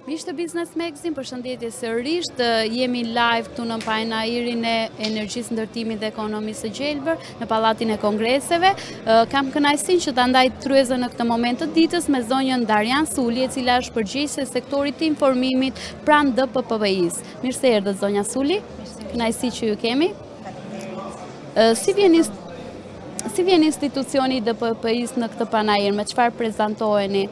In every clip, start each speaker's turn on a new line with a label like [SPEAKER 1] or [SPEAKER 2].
[SPEAKER 1] Miq të Business Magazine, përshëndetje sërish. Jemi live këtu në pajnairin e energjisë, ndërtimit dhe ekonomisë së gjelbër në Pallatin e Kongreseve. Kam kënaqësinë që ta ndaj tryezën në këtë moment të ditës me zonjën Darian Suli, e cila është përgjegjëse e sektorit të informimit pranë DPPV-s. Mirë se erdhët zonja Suli. Kënaqësi që ju kemi. Si vjen institucioni i DPPI-s në këtë panair, me çfarë prezantoheni?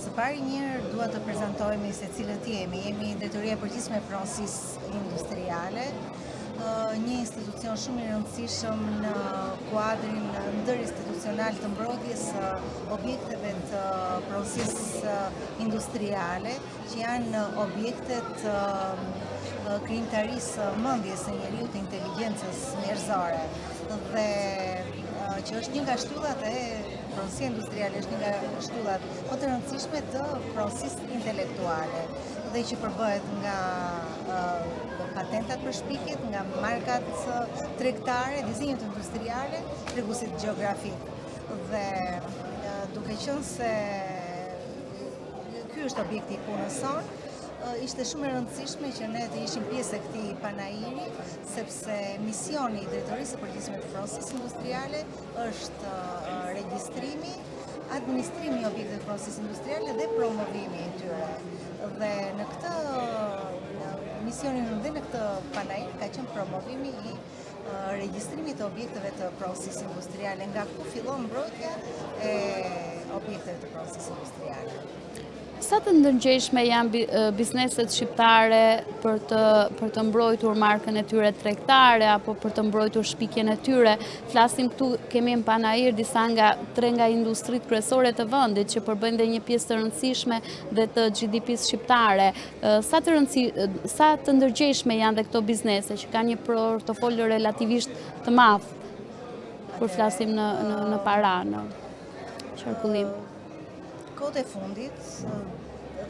[SPEAKER 2] Së pari njërë duhet të prezentojmë se cilët jemi. Jemi Drejtoria e Përgjithshme e Pronësisë Industriale, një institucion shumë i rëndësishëm në kuadrin ndërinstitucional të mbrojtjes objekteve të pronësisë industriale, që janë objektet krijimtarisë mendjes së njeriut, të inteligjencës njerëzore, dhe që është një nga shtyllat e pronësia industriale, është një nga shtyllat më të rëndësishme të pronësisë intelektuale, dhe që përbëhet nga patentat për shpikjet, nga markat tregtare, dizenjët industriale, treguesit gjeografik. Dhe duke qenë se ky është objekti i punës sonë, ishte shumë e rëndësishme që ne të ishim pjesë e këtij panairi, sepse misioni i Drejtorisë së Përgjithshme të Pronësisë Industriale është regjistrimi, administrimi i objekteve të pronësisë industriale dhe promovimi i tyre. Dhe në këtë misionin dhe në këtë panair ka qenë promovimi i regjistrimit të objekteve të pronësisë industriale, nga ku fillon mbrojtja e objekteve të pronësisë industriale.
[SPEAKER 1] Sa të ndërgjegjshme janë bizneset shqiptare për të mbrojtur markën e tyre tregtare apo për të mbrojtur shpikjen e tyre? Flasim këtu, kemi në panair disa nga tre nga industritë kryesore të vendit që përbëjnë dhe një pjesë të rëndësishme dhe të GDP-s shqiptare. Sa të ndërgjegjshme janë dhe këto biznese që kanë një portofolio relativisht të madh kur flasim në para, në qarkullim?
[SPEAKER 2] Kohët e fundit,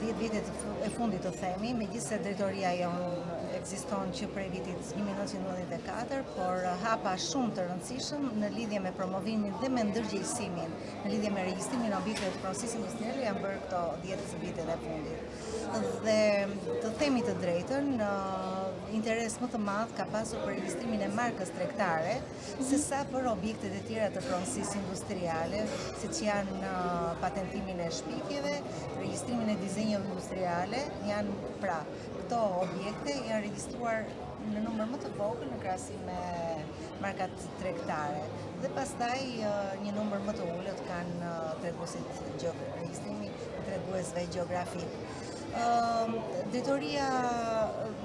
[SPEAKER 2] 10 vitet e fundit të themi, megjithëse drejtoria jonë ekziston që prej vitit 1994, por hapa shumë të rëndësishëm në lidhje me promovimin dhe me ndërgjegjësimin, në lidhje me regjistrimin e objekteve të pronësisë industriale, janë bërë këto 10 vitet e fundit. Dhe të themi të drejtën, interes më të madh ka pasur për regjistrimin e markës tregtare, sesa për objektet e tjera të pronësisë industriale, siç janë patentimin e shpikjeve, regjistrimin e dizenjeve industriale, janë pra këto objekte janë regjistruar në numër më të vogël në krahasim me markat tregtare. Dhe pastaj një numër më të ulët kanë treguesit regjistrimi të treguesve gjeografik. Drejtoria,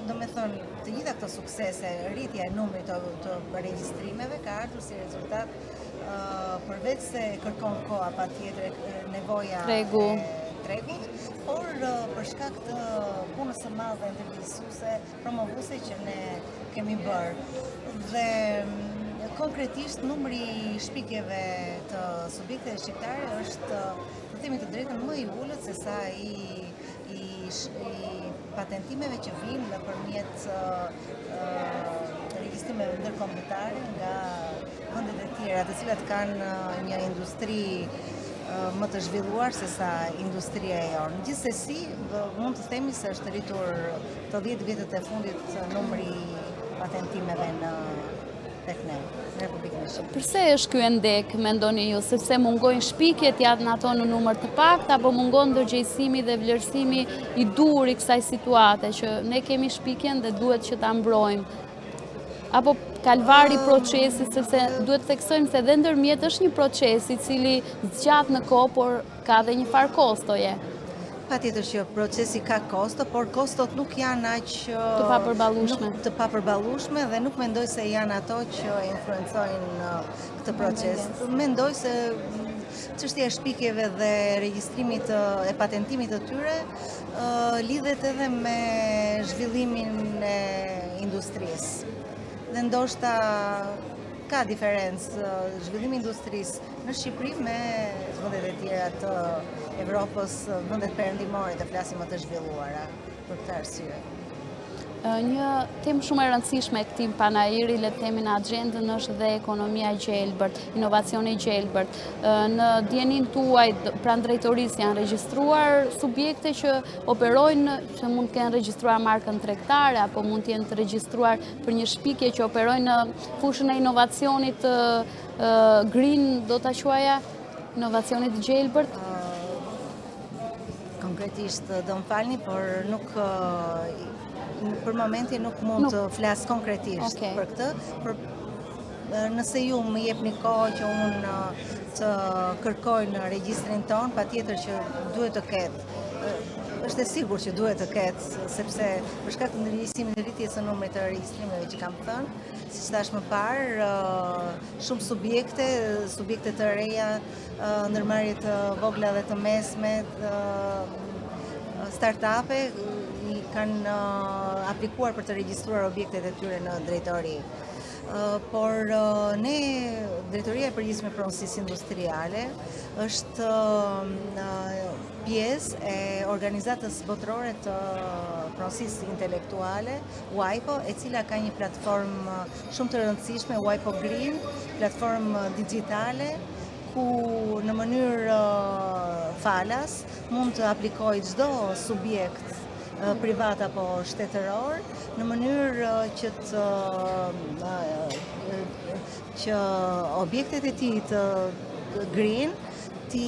[SPEAKER 2] domethënë, të gjitha këto suksese, rritja e numrit të regjistrimeve ka ardhur si rezultat përveç se kërkon koha patjetër nevoja e tregut, por për shkak të punës së madhe ndërgjegjësuese, promovuese që ne kemi bërë. Dhe konkretisht numri i shpikjeve të subjekteve shqiptare është, të themi të drejtën, më i ulët se sa i patentimeve që vinë nëpërmjet regjistrimeve ndërkombëtare nga vendet e tjera, të cilat kanë një industri më të zhvilluar se sa industria e jonë. Gjithsesi, mund të themi se është rritur të 10 vjetet e fundit numri patentimeve tek ne, në Republikën e Shqipërisë.
[SPEAKER 1] Përse është ky ndek, mendoni ju? Sepse mungojnë shpikjet, janë ato në numër të paktë, apo mungon ndërgjegjësimi dhe vlerësimi i dur i kësaj situate, që ne kemi shpikjen dhe duhet që ta mbrojmë? Apo kalvari procesit, sepse duhet të theksojmë se edhe ndërmjet është një proces i cili zgjat në kohë, por ka dhe një farë kostoje.
[SPEAKER 2] Patjetër që procesi ka kosto, por kostot nuk janë aq
[SPEAKER 1] të
[SPEAKER 2] papërballueshme dhe nuk mendoj se janë ato që influencojnë këtë proces. Mendoj se çështja e shpikjeve dhe regjistrimit e patentimit të tyre lidhet edhe me zhvillimin e industrisë. Dhe ndoshta ka diferencë zhvillimi i industrisë në Shqipëri me vendet e tjera të Evropës, vendet perëndimore, të flasim më të zhvilluara, për këtë arsye.
[SPEAKER 1] Një temë shumë e rëndësishme e këtij panajiri, le të themi në agjendën, është dhe ekonomia e gjelbërt, inovacioni i gjelbërt. Në dijenin tuaj pranë drejtorisë janë regjistruar subjekte që operojnë, që mund të kenë regjistruar markën tregtare apo mund të jenë të regjistruar për një shpikje që operojnë në fushën e inovacionit green, do ta quaja, inovacionit gjelbërt.
[SPEAKER 2] Konkretisht do më falni, por nuk për momentin nuk mund të flas konkretisht për këtë, por nëse ju më jepni kohë që unë të kërkoj në regjistrin ton, patjetër që duhet të ketë. Është e sigurt që duhet të ketë, sepse për shkak të ndërgjegjësimit të rritjes së numrit të regjistrimeve që kam thënë, siç thash më parë, shumë subjekte të reja, ndërmarrje të vogla dhe të mesme, startupe kanë aplikuar për të regjistruar objektet e tyre në drejtori. Por ne, Drejtoria e Përgjithshme e Pronësisë Industriale, është pjesë e organizatës botërore të pronësisë intelektuale, WIPO, e cila ka një platformë shumë të rëndësishme, WIPO Green, platformë digjitale, ku në mënyrë falas mund të aplikojë çdo subjekt privat apo shtetëror në mënyrë që objektet e tij të green ti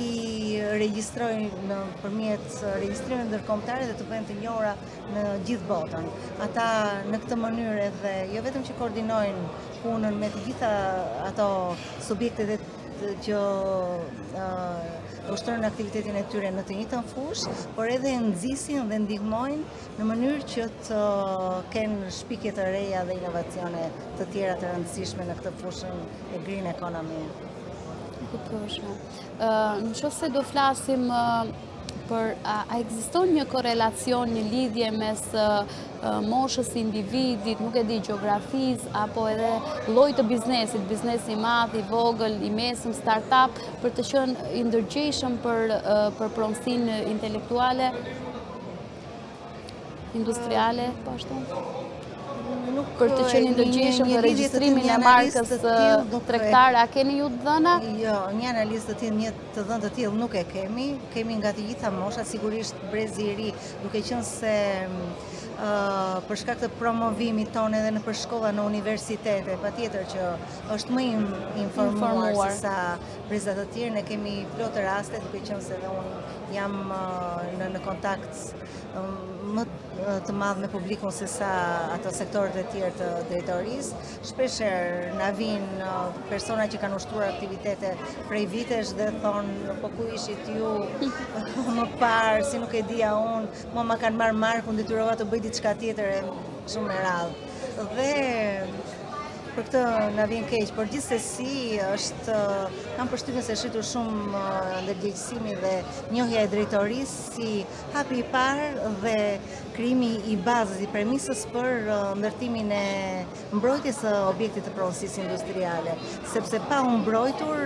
[SPEAKER 2] regjistrojnë nëpërmjet regjistrimeve ndërkombëtare dhe të bëhen të njohura në gjithë botën. Ata në këtë mënyrë edhe jo vetëm që koordinojnë punën me të gjitha ato subjektet që ushtrojnë aktivitetin e tyre në të njëjtën fushë, por edhe nxisin dhe ndihmojnë në mënyrë që të kenë shpikje të reja dhe inovacione të tjera të rëndësishme në këtë fushën e green economy.
[SPEAKER 1] Në qoftë se do flasim për a ekziston një korelacion, një lidhje mes moshës së individit, nuk e di, gjeografisë apo edhe llojit të biznesit, biznesi i madh, i vogël, i mesëm, startup, për të qenë i ndërgjegjshëm për pronësinë intelektuale, industriale, po ashtu? Për të qenë i ndërgjegjshëm për regjistrimin e markës tregtare, a keni ju dhëna?
[SPEAKER 2] Jo, një analizë të tillë, një të dhënë të tillë nuk e kemi. Kemi nga të gjitha moshat, sigurisht brezi i ri, duke qenë se për shkak të promovimit tonë edhe nëpër shkolla, në universitete, patjetër që është më informuar se sa brezat të tjerë. Ne kemi plot raste, duke qenë se edhe unë jam në kontakt më të madh me publikun se sa ato sektorët e tjerë të drejtorisë. Shpeshherë na vijnë persona që kanë ushtruar aktivitete prej vitesh dhe thonë, po ku ishit ju më parë, si nuk e dija unë, ma kanë marrë markun, detyrova të bëj diçka tjetër, shumë me radhë. Dhe për këtë na vjen keq, por gjithsesi kam përshtypjen se është rritur shumë ndërgjegjësimi dhe njohja e drejtorisë si hapi i parë dhe krijimi i bazës, i premisës për ndërtimin e mbrojtjes së objektit të pronësisë industriale, sepse pa u mbrojtur,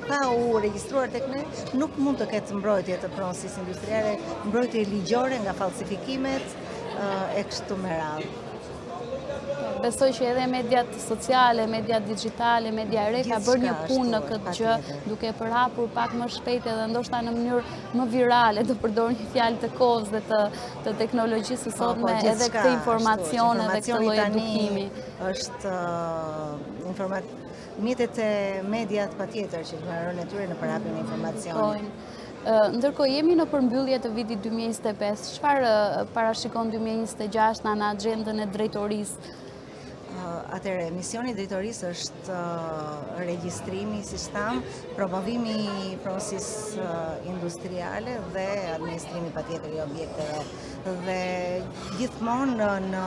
[SPEAKER 2] pa u regjistruar tek ne, nuk mund të ketë mbrojtje të pronësisë industriale, mbrojtje ligjore nga falsifikimet e kështu me radhë.
[SPEAKER 1] Besoj që edhe mediat sociale, mediat digjitale, media e re ka bërë një punë në këtë gjë, duke përhapur pak më shpejt edhe ndoshta në mënyrë më virale, të përdor një fjalë të kohës dhe të teknologjisë së sotme, edhe këtë informacion edhe këtë lloj edukimi.
[SPEAKER 2] Është mjetet e mediat patjetër që kanë rënë tyre në përhapjen e informacionit.
[SPEAKER 1] Ndërkohë jemi në përmbyllje të vitit 2025. Çfarë parashikon 2026 në agjendën e drejtorisë?
[SPEAKER 2] Atëherë, misioni i drejtorisë është regjistrimi, siç tham, promovimi i pronësisë industriale dhe administrimi patjetër i objekteve. Dhe gjithmonë në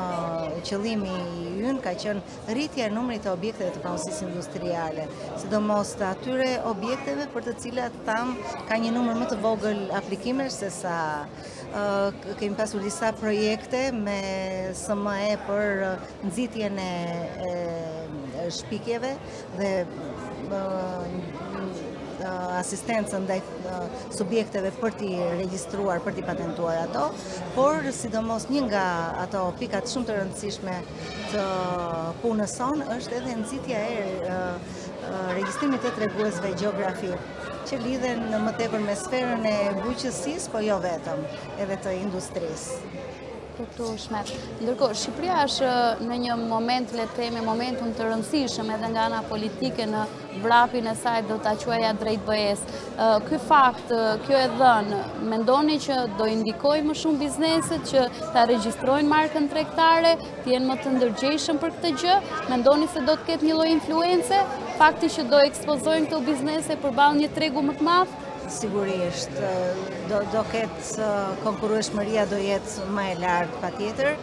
[SPEAKER 2] qëllimi ynë ka qenë rritja e numrit të objekteve të pronësisë industriale, sidomos të atyre objekteve për të cilat ka një numër më të vogël aplikimesh se sa. Kemi pasur disa projekte me SME për nxitjen e shpikjeve dhe asistencën ndaj subjekteve për t'i regjistruar, për t'i patentuar ato, por sidomos një nga ato pikat shumë të rëndësishme të punës sonë është edhe nxitja e regjistrimit të treguesve gjeografik, që lidhen më tepër me sferën e bujqësisë, po jo vetëm, edhe të industrisë.
[SPEAKER 1] Kuptueshme. Ndërkohë, Shqipëria është në një moment, le të themi, momentum të rëndësishëm edhe nga ana politike në vrapin e saj do ta quaja drejt BE-s. Ky fakt, kjo e dhënë, mendoni që do indikojë më shumë bizneset që ta regjistrojnë markën tregtare, të jenë më të ndërgjegjshëm për këtë gjë? Mendoni se do të ketë një lloj influence, fakti që do ekspozojnë këto biznese përballë një tregu më të madh?
[SPEAKER 2] Sigurisht, do ketë konkurrueshmëria do jetë më e lartë patjetër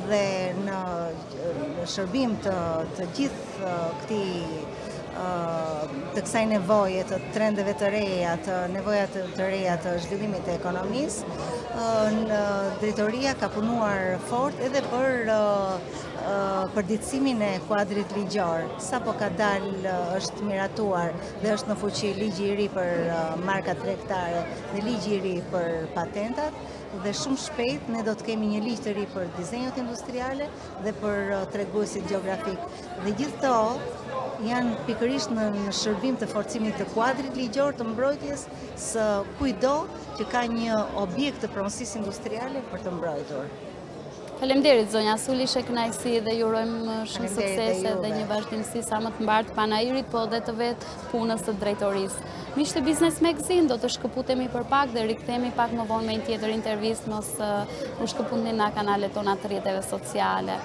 [SPEAKER 2] dhe në shërbim të gjithë të kësaj nevoje të trendeve të reja, të nevojat të reja të zhvillimit të ekonomisë, drejtoria ka punuar fort edhe për përditësimin e kuadrit ligjor. Sapo ka dalë është miratuar dhe është në fuqi ligji i ri për markat tregtare dhe ligji i ri për patentat, dhe shumë shpejt ne do të kemi një ligj të ri për dizenjot industriale dhe për treguesit gjeografik. Dhe gjithë këto janë pikërisht në shërbim të forcimit të kuadrit ligjor të mbrojtjes së kujdo që ka një objekt të pronësisë industriale për të mbrojtur.
[SPEAKER 1] Faleminderit zonja Sulli, ishte kënaqësi dhe ju urojmë shumë suksese dhe një vazhdimsi sa më të mbartë panairit, po edhe të vetë punës të drejtorisë. Miqtë e Business Magazine, do të shkëputemi për pak dhe rikthehemi pak më vonë me një tjetër intervistë, mos u shkëputni nga kanalet tona të rrjeteve sociale.